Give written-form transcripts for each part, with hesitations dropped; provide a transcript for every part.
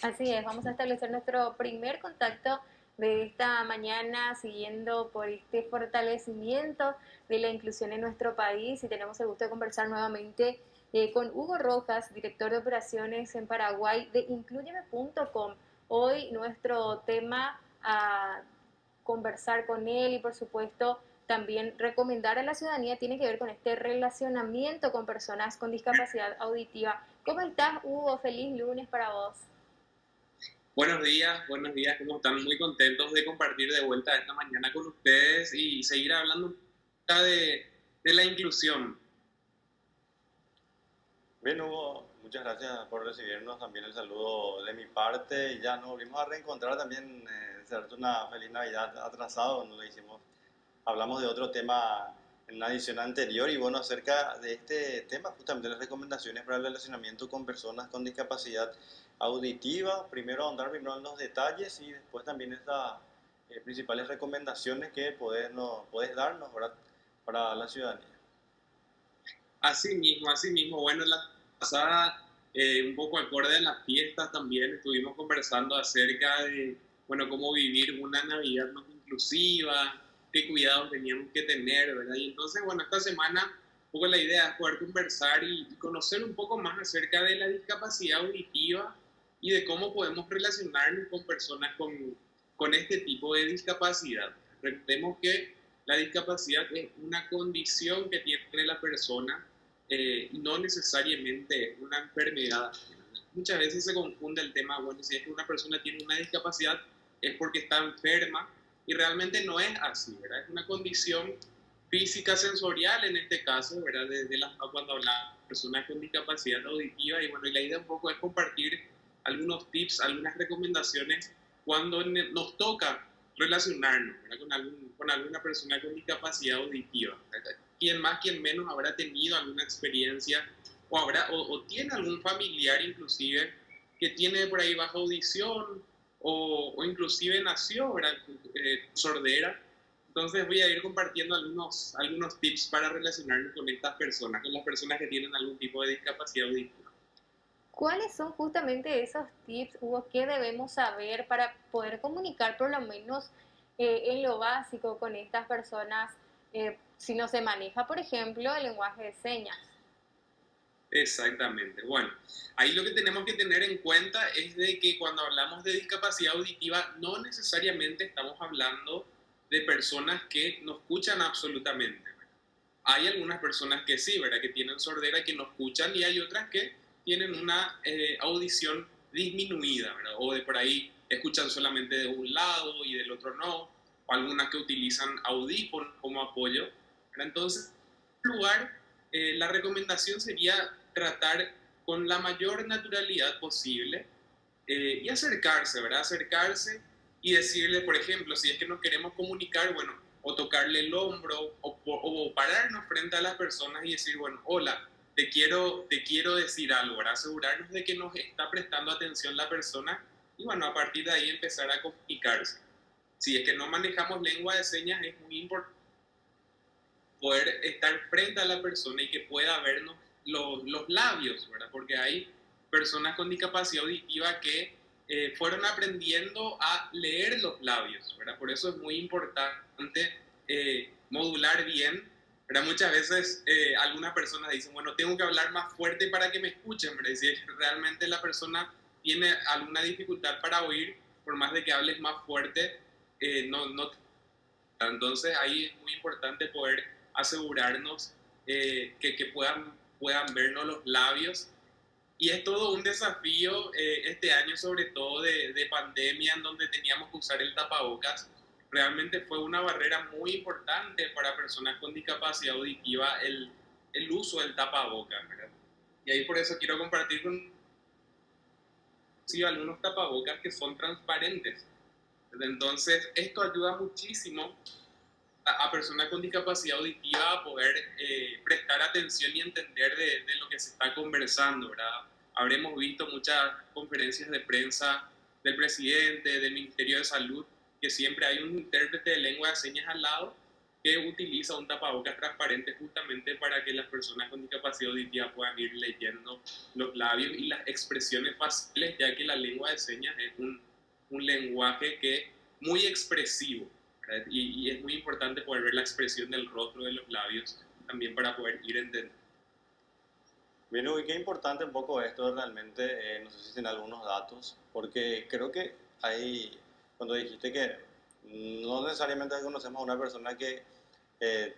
Así es, vamos a establecer nuestro primer contacto de esta mañana siguiendo por este fortalecimiento de la inclusión en nuestro país y tenemos el gusto de conversar nuevamente con Hugo Rojas, director de operaciones en Paraguay de Incluyeme.com. Hoy nuestro tema a conversar con él y por supuesto también recomendar a la ciudadanía tiene que ver con este relacionamiento con personas con discapacidad auditiva. ¿Cómo estás, Hugo? Feliz lunes para vos. Buenos días, ¿cómo están? Muy contentos de compartir de vuelta esta mañana con ustedes y seguir hablando de la inclusión. Bien, Hugo, muchas gracias por recibirnos. También el saludo de mi parte. Y ya nos volvimos a reencontrar también. Desearte una feliz Navidad atrasado. No le hicimos, hablamos de otro tema en una edición anterior. Y bueno, acerca de este tema, justamente las recomendaciones para el relacionamiento con personas con discapacidad auditiva. Primero ahondar primero en los detalles y después también estas principales recomendaciones que puedes darnos, ¿verdad?, para la ciudadanía. Así mismo, bueno, la pasada, un poco acorde a las fiestas también, estuvimos conversando acerca de, bueno, cómo vivir una Navidad más inclusiva, qué cuidados teníamos que tener, ¿verdad? Y entonces, bueno, esta semana, un poco la idea es poder conversar y conocer un poco más acerca de la discapacidad auditiva y de cómo podemos relacionarnos con personas con este tipo de discapacidad. Recordemos que la discapacidad es una condición que tiene la persona y no necesariamente una enfermedad. Muchas veces se confunde el tema, bueno, si es que una persona tiene una discapacidad es porque está enferma y realmente no es así, ¿verdad? Es una condición física sensorial en este caso, ¿verdad? Cuando hablamos de personas con discapacidad auditiva y bueno, y la idea un poco es compartir algunos tips, algunas recomendaciones cuando nos toca relacionarnos, ¿verdad?, con alguna persona con discapacidad auditiva. ¿Verdad? Quien más, quien menos habrá tenido alguna experiencia o tiene algún familiar inclusive que tiene por ahí baja audición o inclusive nació, ¿verdad?, sordera. Entonces voy a ir compartiendo algunos tips para relacionarnos con estas personas, con las personas que tienen algún tipo de discapacidad auditiva. ¿Cuáles son justamente esos tips, Hugo, que debemos saber para poder comunicar por lo menos en lo básico con estas personas si no se maneja, por ejemplo, el lenguaje de señas? Exactamente. Bueno, ahí lo que tenemos que tener en cuenta es de que cuando hablamos de discapacidad auditiva, no necesariamente estamos hablando de personas que no escuchan absolutamente. Hay algunas personas que sí, ¿verdad?, que tienen sordera, que no escuchan, y hay otras que tienen una audición disminuida, ¿verdad?, o de por ahí escuchan solamente de un lado y del otro no, o algunas que utilizan audífonos como apoyo, ¿verdad? Entonces, en primer lugar, la recomendación sería tratar con la mayor naturalidad posible y acercarse, ¿verdad? Acercarse y decirle, por ejemplo, si es que nos queremos comunicar, bueno, o tocarle el hombro o pararnos frente a las personas y decir, bueno, hola, te quiero decir algo, ¿verdad? Asegurarnos de que nos está prestando atención la persona y bueno, a partir de ahí empezar a comunicarse. Si es que no manejamos lengua de señas, es muy importante poder estar frente a la persona y que pueda vernos los labios, ¿verdad? Porque hay personas con discapacidad auditiva que fueron aprendiendo a leer los labios, ¿verdad? Por eso es muy importante modular bien, ¿verdad? Muchas veces algunas personas dicen, bueno, tengo que hablar más fuerte para que me escuchen, ¿verdad? Y si realmente la persona tiene alguna dificultad para oír, por más de que hables más fuerte, no. Entonces ahí es muy importante poder asegurarnos que puedan vernos los labios. Y es todo un desafío este año, sobre todo de pandemia, en donde teníamos que usar el tapabocas. Realmente fue una barrera muy importante para personas con discapacidad auditiva el uso del tapabocas, ¿verdad? Y ahí por eso quiero compartir con sí, algunos tapabocas que son transparentes. Entonces, esto ayuda muchísimo a personas con discapacidad auditiva a poder prestar atención y entender de lo que se está conversando, ¿verdad? Habremos visto muchas conferencias de prensa del presidente, del Ministerio de Salud, que siempre hay un intérprete de lengua de señas al lado que utiliza un tapabocas transparente justamente para que las personas con discapacidad auditiva puedan ir leyendo los labios y las expresiones faciales, ya que la lengua de señas es un lenguaje que es muy expresivo, ¿verdad? Y es muy importante poder ver la expresión del rostro, de los labios, también para poder ir entendiendo. Bueno, y qué importante un poco esto realmente, no sé si tienen algunos datos, porque creo que hay, cuando dijiste que no necesariamente conocemos a una persona que eh,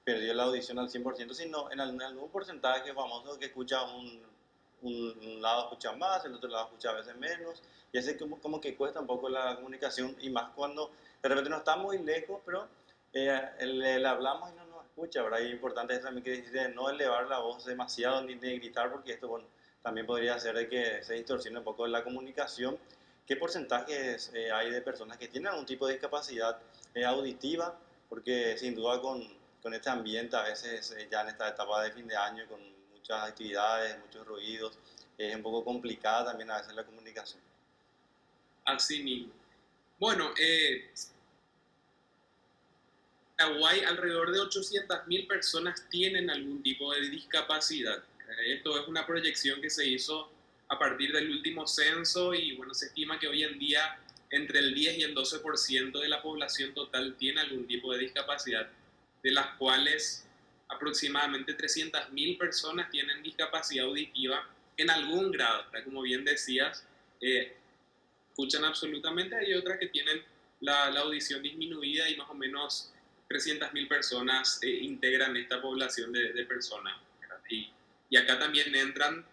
perdió la audición al 100%, sino en algún porcentaje famoso que escucha un lado escucha más, el otro lado escucha a veces menos, y así como que cuesta un poco la comunicación, y más cuando de repente no está muy lejos, pero le hablamos y no nos escucha, ¿verdad? Y es importante también que dijiste no elevar la voz demasiado ni de gritar, porque esto bueno, también podría hacer de que se distorsione un poco la comunicación. ¿Qué porcentajes hay de personas que tienen algún tipo de discapacidad auditiva? Porque sin duda con este ambiente, a veces ya en esta etapa de fin de año, con muchas actividades, muchos ruidos, es un poco complicada también a veces la comunicación. Así mismo. Bueno, Paraguay alrededor de 800.000 personas tienen algún tipo de discapacidad. Esto es una proyección que se hizo a partir del último censo y bueno, se estima que hoy en día entre el 10 y el 12% de la población total tiene algún tipo de discapacidad, de las cuales aproximadamente 300.000 personas tienen discapacidad auditiva en algún grado. Como bien decías, escuchan absolutamente, hay otras que tienen la audición disminuida y más o menos 300.000 personas integran esta población de personas. Y acá también entran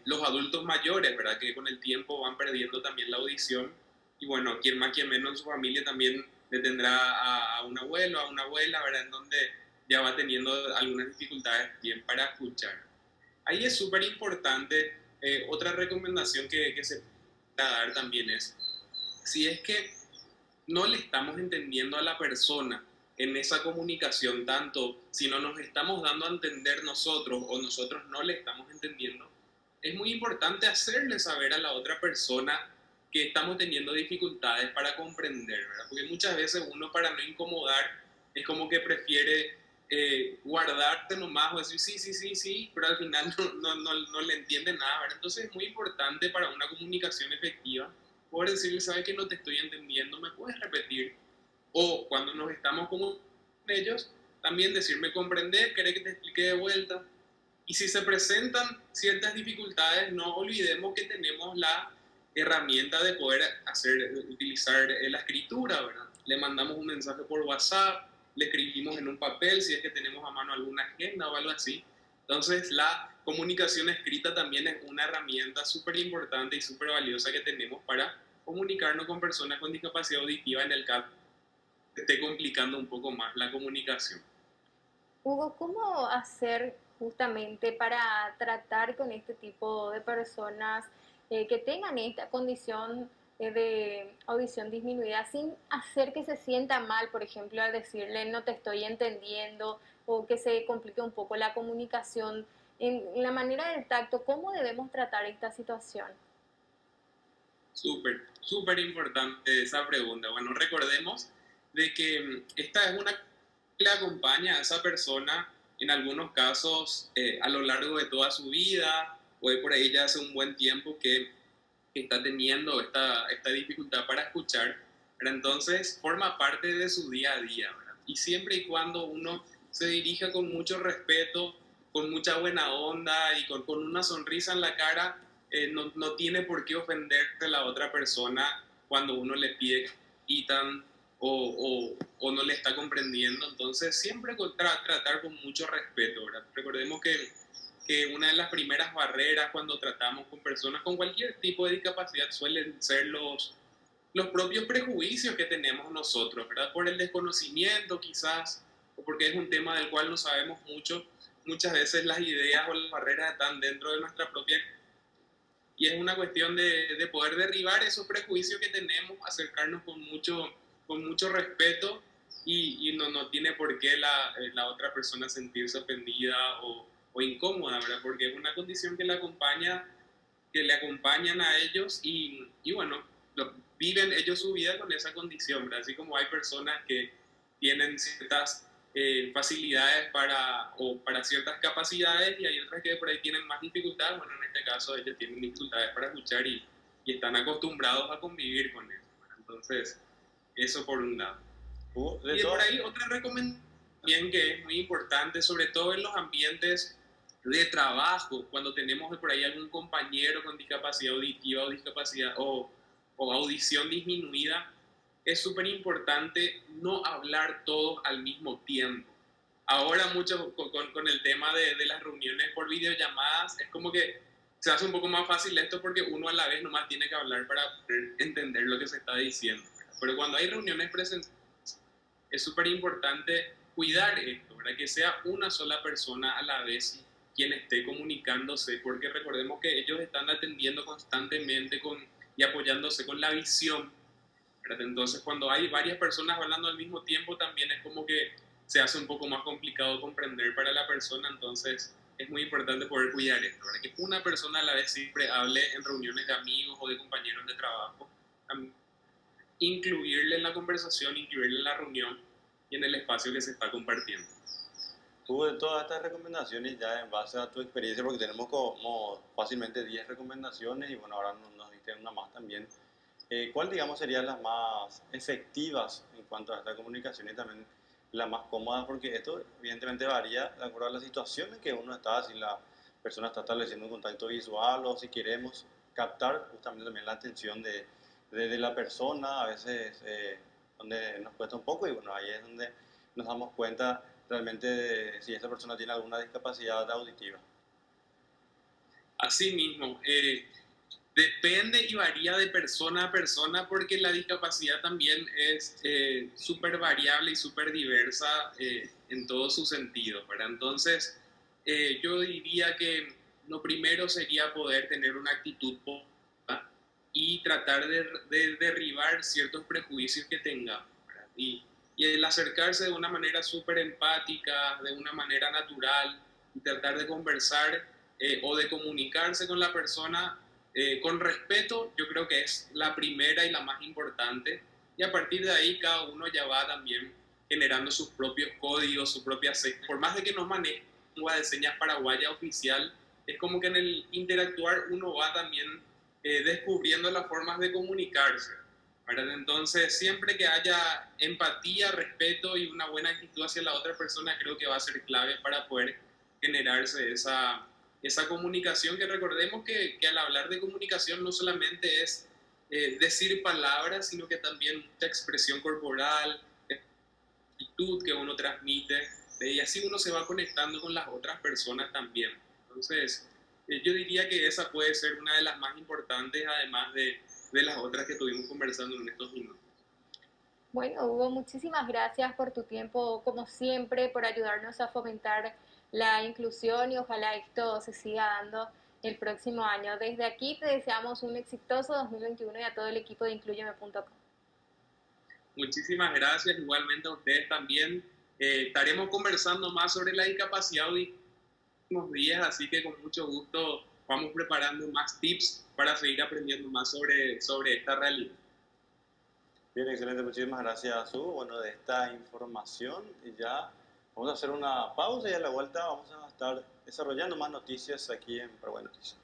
los adultos mayores, ¿verdad? Que con el tiempo van perdiendo también la audición. Y bueno, quien más, quien menos en su familia también le tendrá a un abuelo, a una abuela, ¿verdad? En donde ya va teniendo algunas dificultades bien para escuchar. Ahí es súper importante, otra recomendación que se puede dar también es, si es que no le estamos entendiendo a la persona en esa comunicación, tanto si no nos estamos dando a entender nosotros o nosotros no le estamos entendiendo, es muy importante hacerle saber a la otra persona que estamos teniendo dificultades para comprender, ¿verdad? Porque muchas veces uno, para no incomodar, es como que prefiere guardarte nomás o decir sí, sí, sí, sí, pero al final no le entiende nada, ¿verdad? Entonces es muy importante para una comunicación efectiva poder decirle, ¿sabes que no te estoy entendiendo? ¿Me puedes repetir? O cuando nos estamos con ellos, también decirme comprender, ¿querés que te explique de vuelta? Y si se presentan ciertas dificultades, no olvidemos que tenemos la herramienta de poder utilizar la escritura, ¿verdad? Le mandamos un mensaje por WhatsApp, le escribimos en un papel si es que tenemos a mano alguna agenda o algo así. Entonces la comunicación escrita también es una herramienta súper importante y súper valiosa que tenemos para comunicarnos con personas con discapacidad auditiva en el caso que esté complicando un poco más la comunicación. Hugo, ¿cómo hacer justamente para tratar con este tipo de personas que tengan esta condición de audición disminuida sin hacer que se sienta mal, por ejemplo, al decirle no te estoy entendiendo o que se complique un poco la comunicación? En la manera del tacto, ¿cómo debemos tratar esta situación? Súper, súper importante esa pregunta. Bueno, recordemos de que esta es una que le acompaña a esa persona en algunos casos a lo largo de toda su vida, o de por ahí ya hace un buen tiempo que está teniendo esta dificultad para escuchar, pero entonces forma parte de su día a día, ¿verdad? Y siempre y cuando uno se dirija con mucho respeto, con mucha buena onda y con una sonrisa en la cara, no tiene por qué ofenderse la otra persona cuando uno le pide que quitan o no le está comprendiendo. Entonces siempre tratar con mucho respeto, ¿verdad? Recordemos que una de las primeras barreras cuando tratamos con personas con cualquier tipo de discapacidad suelen ser los propios prejuicios que tenemos nosotros, ¿verdad? Por el desconocimiento quizás, o porque es un tema del cual no sabemos mucho. Muchas veces las ideas o las barreras están dentro de nuestra propia, y es una cuestión de poder derribar esos prejuicios que tenemos, acercarnos con mucho respeto y no tiene por qué la otra persona sentirse ofendida o incómoda, ¿verdad? Porque es una condición que le acompañan a ellos y bueno, viven ellos su vida con esa condición, ¿verdad? Así como hay personas que tienen ciertas facilidades o para ciertas capacidades y hay otras que por ahí tienen más dificultades. Bueno, en este caso ellos tienen dificultades para escuchar y están acostumbrados a convivir con eso. Entonces, eso por un lado. Y por ahí otra recomendación que es muy importante, sobre todo en los ambientes de trabajo, cuando tenemos por ahí algún compañero con discapacidad auditiva o discapacidad o audición disminuida, es súper importante no hablar todos al mismo tiempo. Ahora mucho con el tema de las reuniones por videollamadas, es como que se hace un poco más fácil esto porque uno a la vez nomás tiene que hablar para poder entender lo que se está diciendo. Pero cuando hay reuniones presenciales, es súper importante cuidar esto, ¿verdad? Que sea una sola persona a la vez quien esté comunicándose, porque recordemos que ellos están atendiendo constantemente y apoyándose con la visión, ¿verdad? Entonces, cuando hay varias personas hablando al mismo tiempo, también es como que se hace un poco más complicado comprender para la persona, entonces es muy importante poder cuidar esto, ¿verdad? Que una persona a la vez siempre hable en reuniones de amigos o de compañeros de trabajo, incluirle en la conversación, incluirle en la reunión y en el espacio que se está compartiendo. Tú de todas estas recomendaciones ya en base a tu experiencia, porque tenemos como fácilmente 10 recomendaciones y bueno, ahora nos diste una más también. ¿Cuál digamos serían las más efectivas en cuanto a esta comunicación y también la más cómoda? Porque esto evidentemente varía de acuerdo a la situación en que uno está, si la persona está estableciendo un contacto visual o si queremos captar justamente también la atención de la persona, a veces donde nos cuesta un poco y bueno, ahí es donde nos damos cuenta realmente de si esa persona tiene alguna discapacidad auditiva. Así mismo, depende y varía de persona a persona porque la discapacidad también es súper variable y súper diversa en todos sus sentidos, ¿verdad? Entonces, yo diría que lo primero sería poder tener una actitud positiva y tratar de derribar ciertos prejuicios que tengamos, ¿verdad? Y el acercarse de una manera súper empática, de una manera natural, y tratar de conversar o de comunicarse con la persona con respeto, yo creo que es la primera y la más importante. Y a partir de ahí cada uno ya va también generando sus propios códigos, su propia señas. Por más de que no maneje lengua de señas paraguaya oficial, es como que en el interactuar uno va también descubriendo las formas de comunicarse, ¿verdad? Entonces, siempre que haya empatía, respeto y una buena actitud hacia la otra persona, creo que va a ser clave para poder generarse esa comunicación, que recordemos que al hablar de comunicación no solamente es decir palabras, sino que también mucha expresión corporal, actitud que uno transmite, y así uno se va conectando con las otras personas también. Entonces, yo diría que esa puede ser una de las más importantes, además de las otras que estuvimos conversando en estos minutos. Bueno, Hugo, muchísimas gracias por tu tiempo, como siempre, por ayudarnos a fomentar la inclusión y ojalá esto se siga dando el próximo año. Desde aquí te deseamos un exitoso 2021 y a todo el equipo de Incluyeme.com. Muchísimas gracias, igualmente a ustedes también. Estaremos conversando más sobre la discapacidad en unos días, así que con mucho gusto vamos preparando más tips para seguir aprendiendo más sobre esta realidad. Bien, excelente, muchísimas gracias, Su. Bueno, de esta información y ya vamos a hacer una pausa y a la vuelta vamos a estar desarrollando más noticias aquí en Paraguay Noticias.